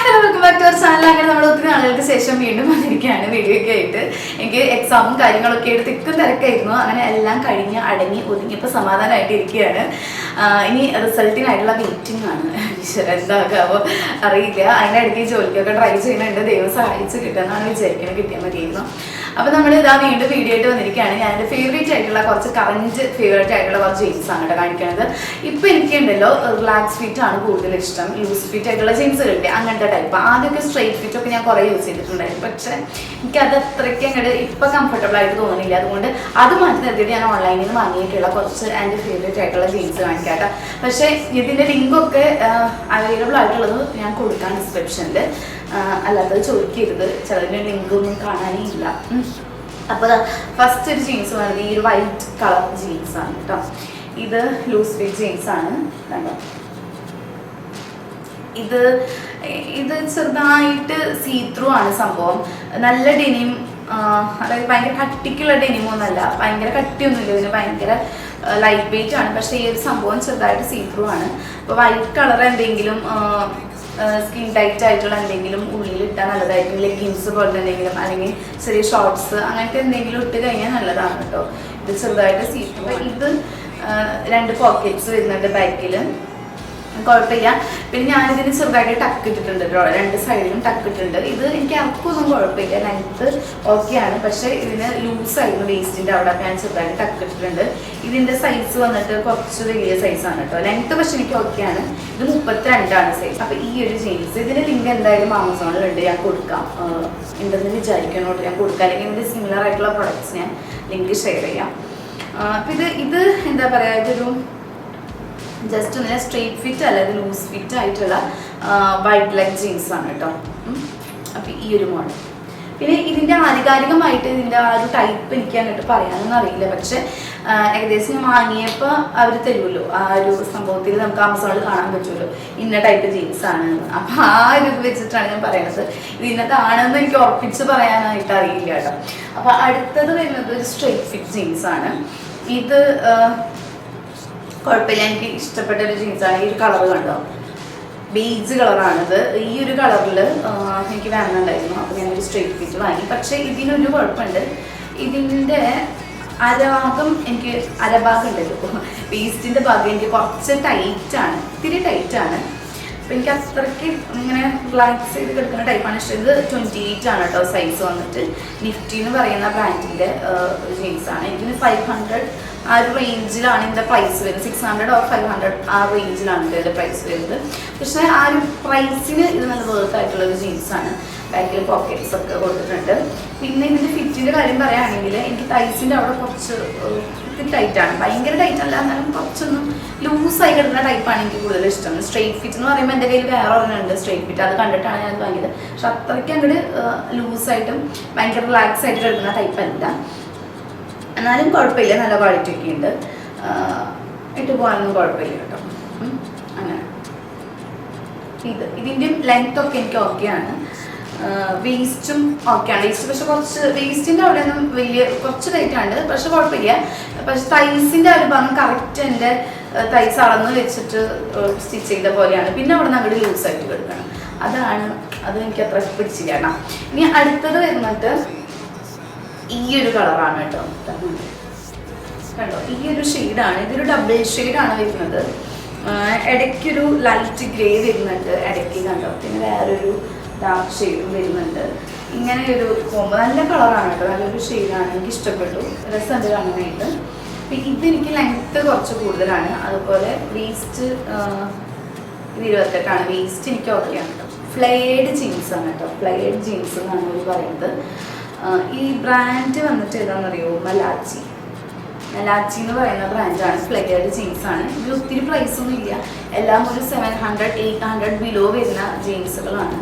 Hello welcome back to our channel. അങ്ങനെ നമ്മൾ ഒത്തിരി നാളുകൾക്ക് ശേഷം വീണ്ടും വന്നിരിക്കുകയാണ് വീഡിയോ ഒക്കെ ആയിട്ട്. എനിക്ക് എക്സാമും കാര്യങ്ങളൊക്കെ ആയിട്ട് തിക്കും തിരക്കായിരുന്നു. അങ്ങനെ എല്ലാം കഴിഞ്ഞ് അടങ്ങി ഒതുങ്ങിയപ്പോൾ സമാധാനമായിട്ട് ഇരിക്കുകയാണ്. ഇനി റിസൾട്ടിനായിട്ടുള്ള വെയിറ്റിംഗ് ആണ്. എന്താകാവോ അറിയില്ല. അതിനിടയ്ക്ക് ജോലിക്കൊക്കെ ട്രൈ ചെയ്യുന്നുണ്ട്. ദൈവം സഹായിച്ച് കിട്ടുമെന്നാണ് വിചാരിക്കുന്നത്. കിട്ടിയാൽ മതിയായിരുന്നു. അപ്പോൾ നമ്മൾ ഇതാ വീണ്ടും വീഡിയോ ആയിട്ട് വന്നിരിക്കുകയാണ്. ഞാൻ എൻ്റെ ഫേവറേറ്റ് ആയിട്ടുള്ള കുറച്ച് ഫേവറേറ്റ് ആയിട്ടുള്ള കുറച്ച് ജീൻസ് ആണ് കേട്ടോ കാണിക്കുന്നത്. ഇപ്പോൾ എനിക്കുണ്ടല്ലോ റിലാക്സ് ഫിറ്റ് ആണ് കൂടുതൽ ഇഷ്ടം. ലൂസ് ഫിറ്റ് ആയിട്ടുള്ള ജീൻസുകളുണ്ട് അങ്ങനത്തെ ടൈപ്പ്. ആദ്യമൊക്കെ സ്ട്രെയിറ്റ് ഫിറ്റ് ഒക്കെ ഞാൻ കുറേ യൂസ് ചെയ്തിട്ടുണ്ടായിരുന്നു. പക്ഷേ എനിക്കത് അത്രയ്ക്ക് അങ്ങോട്ട് ഇപ്പം കംഫർട്ടബിൾ ആയിട്ട് തോന്നുന്നില്ല. അതുകൊണ്ട് അത് മാറ്റി നിർത്തിയിട്ട് ഞാൻ ഓൺലൈനിൽ നിന്ന് വാങ്ങിയിട്ടുള്ള കുറച്ച് എൻ്റെ ഫേവറേറ്റ് ആയിട്ടുള്ള ജീൻസ് കാണിക്കാം കേട്ടോ. പക്ഷേ ഇതിൻ്റെ ലിങ്കൊക്കെ അവൈലബിൾ ആയിട്ടുള്ളത് ഞാൻ കൊടുക്കാം ഡിസ്ക്രിപ്ഷനിൽ. അല്ലാത്തത് ചോദിക്കരുത്, ചിലതിൻ്റെ ലിങ്കൊന്നും കാണാനേ ഇല്ല. അപ്പോൾ ഫസ്റ്റ് ഒരു ജീൻസ് വേണ്ടത് ഈ ഒരു വൈറ്റ് കളർ ജീൻസാണ് കേട്ടോ. ഇത് ലൂസ് ഫിറ്റ് ജീൻസാണ് കണ്ടോ. ഇത് ചെറുതായിട്ട് സീ ത്രൂ ആണ് സംഭവം. നല്ല ഡെനിം, അതായത് ഭയങ്കര കട്ടിക്കുള്ള ഡെനിമൊന്നുമല്ല, ഭയങ്കര കട്ടിയൊന്നുമില്ല. ഇതിന് ഭയങ്കര ലൈറ്റ് വെയിറ്റ് ആണ്. പക്ഷേ ഈ ഒരു സംഭവം ചെറുതായിട്ട് സീ ത്രൂ ആണ്. അപ്പോൾ വൈറ്റ് കളർ എന്തെങ്കിലും സ്കിൻ ടൈറ്റ് ആയിട്ടുള്ള എന്തെങ്കിലും ഉള്ളിലിട്ടാൽ നല്ലതായിരിക്കും. ലെഗിൻസ് പോലത്തെ എന്തെങ്കിലും അല്ലെങ്കിൽ ചെറിയ ഷോർട്സ് അങ്ങനത്തെ എന്തെങ്കിലും ഇട്ട് കഴിഞ്ഞാൽ നല്ലതാണ് കേട്ടോ. ഇത് ചെറുതായിട്ട് സീ ത്രൂ. ഇത് 2 പോക്കറ്റ്സ് വരുന്നുണ്ട് ബാക്കിൽ, കുഴപ്പമില്ല. പിന്നെ ഞാനിതിന് ചെറുതായിട്ട് ടക്ക് ഇട്ടിട്ടുണ്ട് കേട്ടോ. 2 സൈഡിലും ടക്ക് ഇട്ടിട്ടുണ്ട്. ഇത് എനിക്ക് അവർക്കൊന്നും കുഴപ്പമില്ല, ലെങ്ത്ത് ഓക്കെയാണ്. പക്ഷേ ഇതിന് ലൂസായിരുന്നു വേസ്റ്റിൻ്റെ അവിടെ. ഞാൻ ചെറുതായിട്ട് ടക്ക് ഇട്ടിട്ടുണ്ട്. ഇതിൻ്റെ സൈസ് വന്നിട്ട് കുറച്ച് വലിയ സൈസാണ് കേട്ടോ. ലെങ്ത്ത് പക്ഷെ എനിക്ക് ഓക്കെയാണ്. ഇത് 32 സൈസ്. അപ്പോൾ ഈ ഒരു ജീൻസ് ഇതിൻ്റെ ലിങ്ക് എന്തായാലും ആമസോണിലുണ്ട്, ഞാൻ കൊടുക്കാം. ഉണ്ടെന്ന് വിചാരിക്കണോട്ട് ഞാൻ കൊടുക്കാം. അല്ലെങ്കിൽ ഇതിൻ്റെ സിമിലർ ആയിട്ടുള്ള പ്രൊഡക്ട്സ് ഞാൻ ലിങ്ക് ഷെയർ ചെയ്യാം. അപ്പോൾ ഇത് എന്താ പറയുക, ഇതൊരു ജസ്റ്റ് ഒന്നിനെ സ്ട്രെയിറ്റ് ഫിറ്റ് അല്ല, ഇത് ലൂസ് ഫിറ്റ് ആയിട്ടുള്ള വൈറ്റ് ലെഗ് ജീൻസാണ് കേട്ടോ. അപ്പോൾ ഈ ഒരു മോഡൽ. പിന്നെ ഇതിൻ്റെ ആധികാരികമായിട്ട് ഇതിൻ്റെ ആ ഒരു ടൈപ്പ് എനിക്ക് അങ്ങോട്ട് പറയാനൊന്നും അറിയില്ല. പക്ഷെ ഏകദേശം ഞാൻ വാങ്ങിയപ്പോൾ അവർ തരുമല്ലോ ആ ഒരു സംഭവത്തിൽ, നമുക്ക് ആമസോണിൽ കാണാൻ പറ്റുമല്ലോ ഇന്ന ടൈപ്പ് ജീൻസാണ്. അപ്പോൾ ആ ഒരു ഇത് വെച്ചിട്ടാണ് ഞാൻ പറയുന്നത്. ഇത് ഇന്നതാണെന്ന് എനിക്ക് ഉറപ്പിച്ച് പറയാനായിട്ട് അറിയില്ല കേട്ടോ. അപ്പോൾ അടുത്തത് വരുന്നത് ഒരു സ്ട്രെയിറ്റ് ഫിറ്റ് ജീൻസാണ്. ഇത് കുഴപ്പമില്ല, എനിക്ക് ഇഷ്ടപ്പെട്ട ഒരു ജീൻസാണ്. ഈ ഒരു കളർ കണ്ടോ, ബേജ് കളറാണിത്. ഈ ഒരു കളറിൽ എനിക്ക് വേണമെന്നുണ്ടായിരുന്നു. അപ്പോൾ ഞാനൊരു സ്ട്രെയിറ്റ് ഫിറ്റ് വാങ്ങി. പക്ഷേ ഇതിനൊരു കുഴപ്പമുണ്ട്, ഇതിൻ്റെ അരഭാഗം എനിക്ക് അരഭാഗം ഉണ്ടല്ലോ, വേസ്റ്റിൻ്റെ ഭാഗം എനിക്ക് കുറച്ച് ടൈറ്റാണ്, ഇത്തിരി ടൈറ്റാണ്. അപ്പോൾ എനിക്ക് അത്രയ്ക്ക് ഇങ്ങനെ റിലാക്സ് ചെയ്ത് കിടക്കുന്ന ടൈപ്പാണ് ഇഷ്ടം. ഇത് 28 ആണ് കേട്ടോ സൈസ് വന്നിട്ട്. നിഫ്റ്റി എന്ന് പറയുന്ന ബ്രാൻഡിൻ്റെ ജീൻസാണ്. ഇതിന് 500 ആ ഒരു റേഞ്ചിലാണ് ഇതിൻ്റെ പ്രൈസ് വരുന്നത്. 600 or 500 ആ റേഞ്ചിലാണ് ഇതിൻ്റെ പ്രൈസ് വരുന്നത്. പക്ഷേ ആ ഒരു പ്രൈസിന് ഇത് നല്ല വർത്ത് ആയിട്ടുള്ളൊരു ജീൻസാണ്. ബാക്കിൽ പോക്കറ്റ്സ് ഒക്കെ കൊടുത്തിട്ടുണ്ട്. പിന്നെ ഇതിൻ്റെ ഫിറ്റിൻ്റെ കാര്യം പറയുകയാണെങ്കിൽ എനിക്ക് തൈസിൻ്റെ അവിടെ കുറച്ച് ഇത്തിരി ടൈറ്റാണ്. ഭയങ്കര ടൈറ്റ് അല്ല, എന്നാലും കുറച്ചൊന്നും ലൂസായി കിടക്കുന്ന ടൈപ്പാണ് എനിക്ക് കൂടുതൽ ഇഷ്ടം. സ്ട്രെയിറ്റ് ഫിറ്റ് എന്ന് പറയുമ്പോൾ എൻ്റെ കയ്യിൽ വേറെ ഒരെണ്ണമുണ്ട് സ്ട്രെയിറ്റ് ഫിറ്റ്, അത് കണ്ടിട്ടാണ് ഞാൻ വാങ്ങിയത്. പക്ഷെ അത്രയ്ക്ക് അങ്ങോട്ട് ലൂസായിട്ടും ഭയങ്കര റിലാക്സ് ആയിട്ട് കിടക്കുന്ന ടൈപ്പല്ല. എന്നാലും കുഴപ്പമില്ല, നല്ല ക്വാളിറ്റി ഒക്കെ ഉണ്ട്. ഇട്ട് പോകാനൊന്നും കുഴപ്പമില്ല കേട്ടോ. അങ്ങനെ ഇതിൻ്റെ ലെങ്ത് ഒക്കെ എനിക്ക് ഓക്കെയാണ്. വേസ്റ്റും ഓക്കെയാണ്. വേസ്റ്റ് പക്ഷെ കുറച്ച് വേസ്റ്റിൻ്റെ അവിടെ ഒന്നും വലിയ കുറച്ച് ടൈറ്റാണ്, പക്ഷെ കുഴപ്പമില്ല. പക്ഷെ തൈസിൻ്റെ ഒരു ഭാഗം കറക്റ്റ് എൻ്റെ തൈസ് അളന്ന് വെച്ചിട്ട് സ്റ്റിച്ച് ചെയ്ത പോലെയാണ്. പിന്നെ അവിടെ നിന്ന് അങ്ങോട്ട് ലൂസായിട്ട് കിടക്കണം. അത് എനിക്ക് അത്ര പിടിച്ചില്ല കേട്ടോ. ഇനി അടുത്തത് വരുന്നിട്ട് ഈ ഒരു കളറാണ് കേട്ടോ. കണ്ടോ, ഈ ഒരു ഷെയ്ഡാണ്. ഇതൊരു ഡബിൾ ഷെയ്ഡാണ് വരുന്നത്. ഇടയ്ക്കൊരു ലൈറ്റ് ഗ്രേ വരുന്നുണ്ട് ഇടയ്ക്ക് കണ്ടോ. പിന്നെ വേറൊരു ഡാർക്ക് ഷെയ്ഡും വരുന്നുണ്ട്. ഇങ്ങനെ ഒരു കോമ്പോ നല്ല കളറാണ് കേട്ടോ, നല്ലൊരു ഷെയ്ഡാണ്. എനിക്ക് ഇഷ്ടപ്പെട്ടു, രസമുണ്ട് കാണാനായിട്ട്. അപ്പം ഇതെനിക്ക് ലെങ്ത്ത് കുറച്ച് കൂടുതലാണ്. അതുപോലെ വേസ്റ്റ് ഇത് 28 വേസ്റ്റ് എനിക്ക് ഓക്കെയാണ് കേട്ടോ. ഫ്ലെയർഡ് ജീൻസാണ് കേട്ടോ. ഫ്ലെയർഡ് ജീൻസ് എന്നാണ് അവർ പറയുന്നത്. ഈ ബ്രാൻഡ് വന്നിട്ട് ഏതാണെന്നറിയോ, മലാച്ചി എന്ന് പറയുന്ന ബ്രാൻഡാണ്. ഫ്ലെയർഡ് ജീൻസാണ്. ഇതിൽ ഒത്തിരി പ്രൈസൊന്നും ഇല്ല. എല്ലാം ഒരു 700, 800 ബിലോ വരുന്ന ജീൻസുകളാണ്.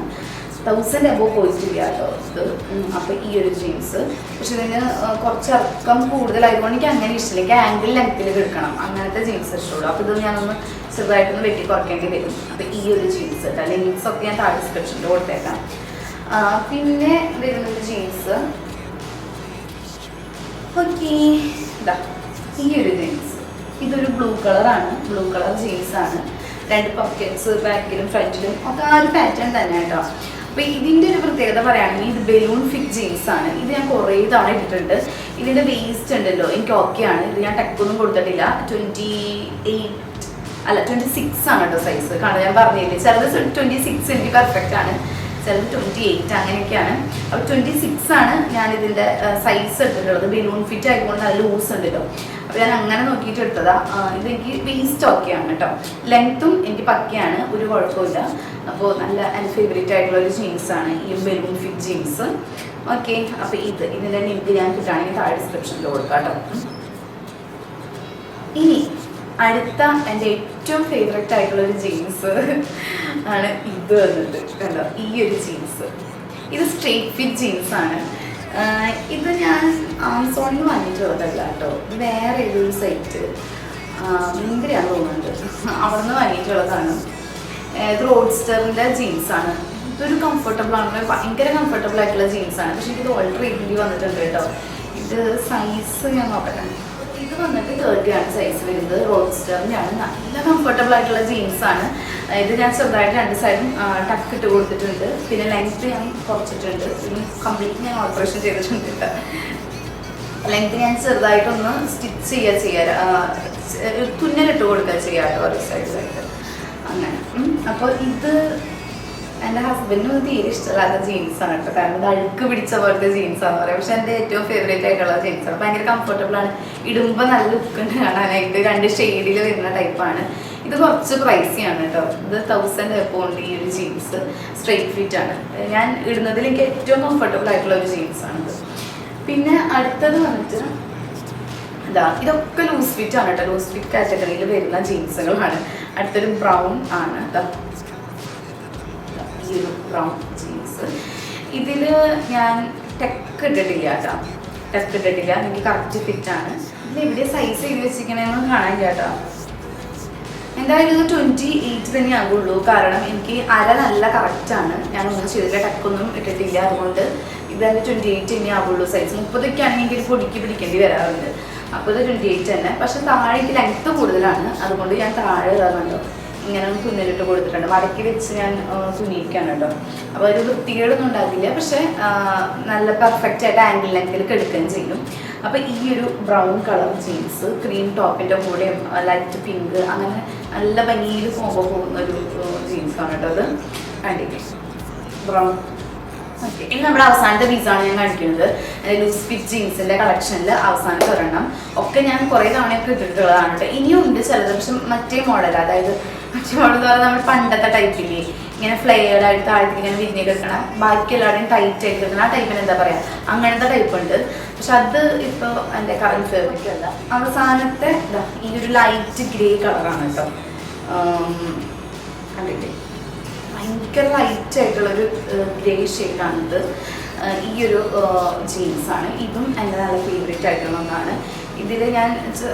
1000 എബോവ് പോയിട്ടില്ല കേട്ടോ ഇത്. അപ്പോൾ ഈ ഒരു ജീൻസ് പക്ഷെ ഇതിന് കുറച്ച് ഇറക്കം കൂടുതലായതുകൊണ്ട് എനിക്ക് അങ്ങനെ ഇഷ്ടമില്ല. എനിക്ക് ആംഗിൾ ലെങ്ത്തിൽ കിടക്കണം, അങ്ങനത്തെ ജീൻസ് ഇഷ്ടമുള്ളൂ. അപ്പോൾ ഇത് ഞാനൊന്ന് ചെറുതായിട്ടൊന്ന് വെട്ടി കുറയ്ക്കേണ്ടി വരും. അപ്പോൾ ഈ ഒരു ജീൻസ് കേട്ടോ. ലിങ്ക്സൊക്കെ ഞാൻ താഴെ ഡിസ്ക്രിപ്ഷനിൽ കൊടുത്തേക്കാം. പിന്നെ വരുന്നൊരു ജീൻസ് ഓക്കെ, ഇതാ ഈ ഒരു ജീൻസ്. ഇതൊരു ബ്ലൂ കളറാണ്, ബ്ലൂ കളർ ജീൻസാണ്. 2 പോക്കറ്റ്സ് ബാക്കിലും ഫ്രണ്ടിലും ഒക്കെ ആ ഒരു പാറ്റേൺ തന്നെ കേട്ടോ. അപ്പോൾ ഇതിൻ്റെ ഒരു പ്രത്യേകത പറയുകയാണെങ്കിൽ ഇത് ബലൂൺ ഫിറ്റ് ജീൻസ് ആണ്. ഇത് ഞാൻ കുറേ തവണ ഇട്ടിട്ടുണ്ട്. ഇതിൻ്റെ വേസ്റ്റ് ഉണ്ടല്ലോ എനിക്ക് ഓക്കെയാണ്. ഇത് ഞാൻ ടെക്കൊന്നും കൊടുത്തിട്ടില്ല. 26 ആണ് കേട്ടോ സൈസ്. കാരണം ഞാൻ പറഞ്ഞില്ലേ ചിലത് 26 എനിക്ക് പെർഫെക്റ്റ് ആണ്, ചിലത് 28 അങ്ങനെയൊക്കെയാണ്. അപ്പോൾ 26 ആണ് ഞാൻ ഇതിൻ്റെ സൈസ് എടുത്തിട്ടുള്ളത്. ബലൂൺ ഫിറ്റ് ആയിക്കൊണ്ട് നല്ല ലൂസ് ഉണ്ടല്ലോ, അപ്പോൾ ഞാൻ അങ്ങനെ നോക്കിയിട്ട് എടുത്തതാ. ഇതെനിക്ക് വേസ്റ്റ് ഓക്കെയാണ് കേട്ടോ. ലെങ്ത്തും എനിക്ക് പക്കയാണ്, ഒരു കുഴപ്പമില്ല. അപ്പോൾ നല്ല എൻ്റെ ഫേവറേറ്റ് ആയിട്ടുള്ള ഒരു ജീൻസാണ് ഈ ബലൂൺ ഫിറ്റ് ജീൻസ്. ഓക്കെ, അപ്പോൾ ഇതിൻ്റെ ലിങ്ക് ഞാൻ കിട്ടുകയാണെങ്കിൽ താഴെ ഡിസ്ക്രിപ്ഷനിൽ കൊടുക്കാം കേട്ടോ. ഇനി അടുത്ത എൻ്റെ ഏറ്റവും ഫേവറേറ്റ് ആയിട്ടുള്ള ഒരു ജീൻസ് ആണ് ഇത് വന്നിട്ട് കണ്ടോ, ഈ ഒരു ജീൻസ്. ഇത് സ്ട്രേറ്റ് ഫിറ്റ് ജീൻസാണ്. ഇത് ഞാൻ ആമസോണിൽ വാങ്ങിയിട്ടുള്ളതല്ല കേട്ടോ, വേറെ ഏതൊരു സൈറ്റ് ഭയങ്കരയാണ് തോന്നുന്നുണ്ട്, അവിടെ നിന്ന് വാങ്ങിയിട്ടുള്ളതാണ്. ഇത് റോഡ്സ്റ്ററിൻ്റെ ജീൻസാണ്. ഇതൊരു കംഫർട്ടബിൾ ആണ്, ഭയങ്കര കംഫർട്ടബിൾ ആയിട്ടുള്ള ജീൻസാണ്. പക്ഷേ ഇത് ഓൾട്ടർ ചെയ്യേണ്ടി വന്നിട്ടുണ്ട് കേട്ടോ. ഇത് സൈസ് ഞാൻ നോക്കട്ടെ. ഇത് വന്നിട്ട് 30 ആണ് സൈസ് വരുന്നത്. റോഡ്സ്റ്ററിൻ്റെയാണ്, നല്ല കംഫർട്ടബിൾ ആയിട്ടുള്ള ജീൻസാണ്. ഇത് ഞാൻ ചെറുതായിട്ട് 2 സൈഡും ടക്ക് ഇട്ട് കൊടുത്തിട്ടുണ്ട്. പിന്നെ ലെങ്ത്ത് ഞാൻ കുറച്ചിട്ടുണ്ട്, പിന്നെ കംപ്ലീറ്റ് ഞാൻ ഓൾട്രേഷൻ ചെയ്തിട്ടുണ്ട് കേട്ടോ. ലെങ്ത്ത് ഞാൻ ചെറുതായിട്ടൊന്ന് സ്റ്റിച്ച് തുന്നലിട്ട് കൊടുക്കുക ചെയ്യാം കേട്ടോ ഒരു സൈഡിലായിട്ട് അങ്ങനെ. അപ്പോൾ ഇത് എൻ്റെ ഹസ്ബൻഡിന് തീരെ ഇഷ്ടമില്ലാത്ത ജീൻസാണ് കേട്ടോ. കാരണം ഇത് അഴുക്ക് പിടിച്ച പോലത്തെ ജീൻസാണെന്ന് പറയാം. പക്ഷെ എൻ്റെ ഏറ്റവും ഫേവറേറ്റ് ആയിട്ടുള്ള ജീൻസാണ്. ഭയങ്കര കംഫർട്ടബിളാണ്, ഇടുമ്പോൾ നല്ല ലുക്കുണ്ട് കാണാനായിട്ട്. 2 ഷെയ്ഡിൽ വരുന്ന ടൈപ്പാണ്. ഇത് കുറച്ച് പ്രൈസിയാണ് കേട്ടോ. ഇത് 1000 എബോണ്ട് ഈ ഒരു ജീൻസ്. സ്ട്രെയിറ്റ് ഫിറ്റ് ആണ്. ഞാൻ ഇടുന്നതിൽ എനിക്ക് ഏറ്റവും കംഫർട്ടബിൾ ആയിട്ടുള്ള ഒരു ജീൻസാണിത്. പിന്നെ അടുത്തത് വന്നിട്ട് ഇതൊക്കെ ലൂസ് ഫിറ്റ് ആണ് കേട്ടോ. ലൂസ് ഫിറ്റ് കാറ്റഗറിയിൽ വരുന്ന ജീൻസുകളാണ്. അടുത്തൊരു ബ്രൗൺ ആണ് കേട്ടോ, ഈ ഒരു ബ്രൗൺ ജീൻസ്. ഇതിൽ ഞാൻ ടെക്ക് ഇട്ടിട്ടില്ല കേട്ടോ, ടെക്ക് ഇട്ടിട്ടില്ല. എനിക്ക് കറക്റ്റ് ഫിറ്റാണ്. ഇതിൽ എവിടെ സൈസ് എഴുതി വെച്ചിരിക്കണമെന്ന് കാണാൻ കേട്ടോ. എന്തായാലും ഇത് 28 തന്നെ ആകുള്ളൂ. കാരണം എനിക്ക് അര നല്ല കറക്റ്റാണ്, ഞാനൊന്നും ചെയ്തില്ല, ടെക്കൊന്നും ഇട്ടിട്ടില്ല. അതുകൊണ്ട് ഇതെൻ്റെ 28 തന്നെ ആകുള്ളൂ സൈസ്. 30 ആണെങ്കിൽ ഒരു പൊടിക്ക് പിടിക്കേണ്ടി വരാറുണ്ട്. അപ്പോൾ ഇത് 28 തന്നെ. പക്ഷെ താഴേക്ക് ലെങ്ത്ത് കൂടുതലാണ്, അതുകൊണ്ട് ഞാൻ താഴെ ഇതാകുന്നുണ്ടോ ഇങ്ങനെ തുന്നലിട്ട് കൊടുത്തിട്ടുണ്ട്. മടക്കി വെച്ച് ഞാൻ തുന്നിയിരിക്കുകയാണ് കേട്ടോ. അപ്പോൾ ഒരു വൃത്തികേടൊന്നും ഉണ്ടാകില്ല, പക്ഷെ നല്ല പെർഫെക്റ്റ് ആയിട്ട് ആംഗിൾ ലെങ്ത്തിൽ എടുക്കുകയും ചെയ്യും. അപ്പോൾ ഈ ഒരു ബ്രൗൺ കളർ ജീൻസ് ക്രീം ടോപ്പിൻ്റെ കൂടെയും ലൈറ്റ് പിങ്ക് അങ്ങനെ നല്ല ഭംഗിയിൽ പോകുന്ന ഒരു ജീൻസാണ് കേട്ടോ. അത് കണ്ടില്ലേ ബ്രൗൺ. ഓക്കെ, ഇനി നമ്മുടെ അവസാനത്തെ പീസാണ് ഞാൻ കാണിക്കുന്നത്. ലൂസ് ഫിറ്റ് ജീൻസിൻ്റെ കളക്ഷനിൽ അവസാനത്തെ ഒരെണ്ണം. ഒക്കെ ഞാൻ കുറേ തവണയൊക്കെ ഇട്ടിട്ടുള്ളതാണ് കേട്ടോ. ഇനിയും ഉണ്ട് ചിലത്, പക്ഷെ മറ്റേ മോഡൽ, അതായത് മറ്റേ മോഡൽ എന്ന് പറഞ്ഞാൽ നമ്മൾ പണ്ടത്തെ ടൈപ്പില്ലേ, ഇങ്ങനെ ഫ്ലെയർഡ് ആയിട്ട് താഴത്തേക്ക് ഇങ്ങനെ വിരിഞ്ഞ് കിട്ടണം, ബാക്കി എല്ലാവരുടെയും ടൈറ്റ് ആയിട്ട് കിട്ടണം. ആ ടൈപ്പിന് എന്താ പറയുക, അങ്ങനത്തെ ടൈപ്പ് ഉണ്ട്. പക്ഷെ അത് ഇപ്പോൾ എൻ്റെ കറൻറ്റ് ഫേവറേറ്റ് അല്ല. അവസാനത്തെ ഈ ഒരു ലൈറ്റ് ഗ്രേ കളറാണ് കേട്ടോ. കണ്ടില്ലേ, ഭയങ്കര ലൈറ്റ് ആയിട്ടുള്ളൊരു ഗ്രേ ഷെയ്ഡാണിത്. ഈ ഒരു ജീൻസാണ്. ഇതും എൻ്റെ നല്ല ഫേവറേറ്റ് ആയിട്ടുള്ള ഒന്നാണ്. ഇതിൽ ഞാൻ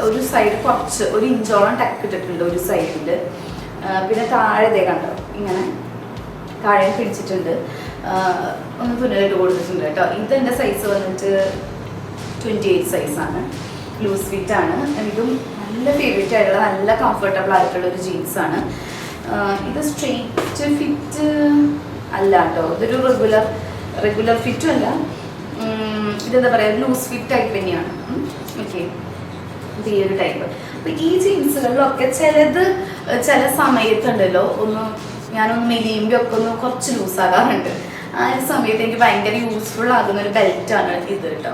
ഒരു സൈഡ് കുറച്ച് 1 ഇഞ്ചോളം ടക്ക് ഇട്ടിട്ടുണ്ട് ഒരു സൈഡിൽ. പിന്നെ താഴെ കണ്ടോ ഇങ്ങനെ താഴെ പിടിച്ചിട്ടുണ്ട്, ഒന്ന് തുന്നലിട്ട് കൊടുത്തിട്ടുണ്ട് കേട്ടോ. ഇതെൻ്റെ സൈസ് വന്നിട്ട് 28 സൈസാണ്. ലൂസ് ഫിറ്റാണ്. ഇതും നല്ല ഫേവറേറ്റ് ആയിട്ടുള്ള നല്ല കംഫർട്ടബിൾ ആയിട്ടുള്ള ഒരു ജീൻസാണ്. ഇത് സ്ട്രെയിറ്റ് ഫിറ്റ് അല്ല കേട്ടോ, ഇതൊരു റെഗുലർ ഫിറ്റും അല്ല. ഇതെന്താ പറയുക, ലൂസ് ഫിറ്റ് ടൈപ്പ് തന്നെയാണ്. ഓക്കെ, ഇത് ഈ ഒരു ടൈപ്പ്. അപ്പം ഈ ജീൻസുകളിലൊക്കെ ചില സമയത്തുണ്ടല്ലോ ഞാനൊന്ന് മെലിയുമ്പോൾ ഒക്കെ ഒന്ന് കുറച്ച് ലൂസാകാറുണ്ട്. ആ ഒരു സമയത്ത് എനിക്ക് ഭയങ്കര യൂസ്ഫുൾ ആകുന്ന ഒരു ബെൽറ്റാണ് ഇത് കേട്ടോ.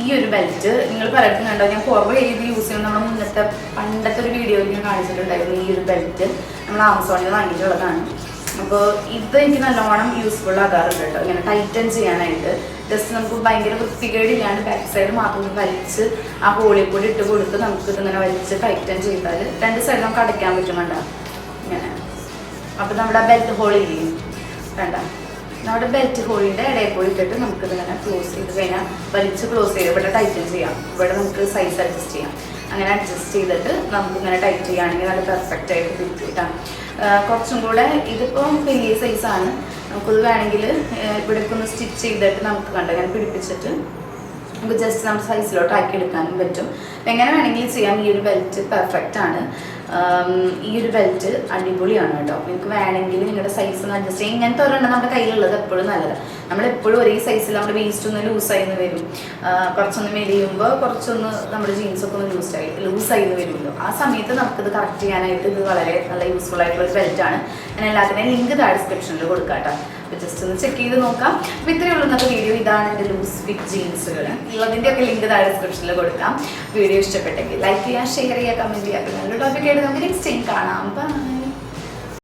ഈ ഒരു ബെൽറ്റ് നിങ്ങൾ പലർക്കും കണ്ടോ, ഞാൻ കുറേ ഇത് യൂസ് ചെയ്യുന്നത് നമ്മുടെ പണ്ടത്തെ ഒരു വീഡിയോയിൽ ഞാൻ കാണിച്ചിട്ടുണ്ടായിരുന്നു. ഈ ഒരു ബെൽറ്റ് നമ്മൾ ആമസോണിൽ വാങ്ങിയിട്ടുള്ളതാണ്. അപ്പോൾ ഇത് എനിക്ക് നല്ലോണം യൂസ്ഫുൾ ആകാറുണ്ട് കേട്ടോ. ഇങ്ങനെ ടൈറ്റൻ ചെയ്യാനായിട്ട് ജസ്റ്റ് നമുക്ക് ഭയങ്കര വൃത്തികേടില്ലാണ്ട് ബാക്ക് സൈഡ് മാത്രം വലിച്ച് ആ ഹോളിൽ കൂടി ഇട്ട് കൊടുത്ത് നമുക്ക് ഇതിങ്ങനെ വലിച്ച് ടൈറ്റൻ ചെയ്താൽ 2 സൈഡ് നമുക്ക് അടയ്ക്കാൻ പറ്റുന്നുണ്ട ഇങ്ങനെ. അപ്പോൾ നമ്മുടെ ബെൽറ്റ് ഹോളില്ലേ വേണ്ട, നമ്മുടെ ബെൽറ്റ് ഹോളിൻ്റെ ഇടയിൽ കൂടി ഇട്ടിട്ട് നമുക്കിതിങ്ങനെ ക്ലോസ് ചെയ്ത് കഴിഞ്ഞാൽ വലിച്ച് ക്ലോസ് ചെയ്ത് ഇവിടെ ടൈറ്റൻ ചെയ്യാം. ഇവിടെ നമുക്ക് സൈസ് അഡ്ജസ്റ്റ് ചെയ്യാം. അങ്ങനെ അഡ്ജസ്റ്റ് ചെയ്തിട്ട് നമുക്കിങ്ങനെ ടൈറ്റ് ചെയ്യുകയാണെങ്കിൽ നല്ല പെർഫെക്റ്റ് ആയിട്ട് ഫിറ്റ് കിട്ടാം. കുറച്ചും കൂടെ ഇതിപ്പോൾ വലിയ സൈസാണ്. നമുക്കത് വേണമെങ്കിൽ ഇവിടേക്ക് ഒന്ന് സ്റ്റിച്ച് ചെയ്തിട്ട് നമുക്ക് ഇങ്ങനെ പിടിപ്പിച്ചിട്ട് നമുക്ക് ജസ്റ്റ് നമ്മുടെ സൈസിലോട്ട് ആക്കി എടുക്കാനും പറ്റും. എങ്ങനെ വേണമെങ്കിലും ചെയ്യാം. ഈ ഒരു ബെൽറ്റ് പെർഫെക്റ്റ് ആണ്. ഈ ഒരു ബെൽറ്റ് അടിപൊളിയാണ് കേട്ടോ. നിങ്ങൾക്ക് വേണമെങ്കിൽ നിങ്ങളുടെ സൈസ് ഒന്ന് അഡ്ജസ്റ്റ് ചെയ്യും. ഇങ്ങനത്തെ ഒരെണ്ണം നമ്മുടെ കയ്യിലുള്ളത് എപ്പോഴും നല്ലത്. നമ്മളെപ്പോഴും ഒരേ സൈസിൽ നമ്മുടെ വേസ്റ്റ് ഒന്ന് ലൂസായിന്ന് വരും, കുറച്ചൊന്ന് മെലിയുമ്പോൾ കുറച്ചൊന്ന് നമ്മുടെ ജീൻസൊക്കെ ഒന്ന് ലൂസായിന്ന് വരുമല്ലോ. ആ സമയത്ത് നമുക്കിത് കറക്റ്റ് ചെയ്യാനായിട്ട് ഇത് വളരെ നല്ല യൂസ്ഫുൾ ആയിട്ടുള്ള ഒരു ബെൽറ്റാണ്. ഞാൻ എല്ലാത്തിനെയും ലിങ്ക് താഴെ ഡിസ്ക്രിപ്ഷനിൽ കൊടുക്കാം കേട്ടോ. അപ്പോൾ ജസ്റ്റ് ഒന്ന് ചെക്ക് ചെയ്ത് നോക്കാം. അപ്പോൾ ഇത്രയേ ഉള്ളൂ ഇന്നത്തെ വീഡിയോ. ഇതാണ് എൻ്റെ ലൂസ് ഫിറ്റ് ജീൻസുകൾ. ഉള്ളതിൻ്റെയൊക്കെ ലിങ്ക് താഴെ ഡിസ്ക്രിപ്ഷനിൽ കൊടുക്കാം. വീഡിയോ ഇഷ്ടപ്പെട്ടെങ്കിൽ ലൈക്ക് ചെയ്യുക, ഷെയർ ചെയ്യുക, കമൻറ്റ് ചെയ്യുക. അപ്പോൾ നല്ലൊരു ടോപ്പിക്കായിട്ട് നമുക്ക് നെക്സ്റ്റ് ടൈം കാണാം. ബൈ.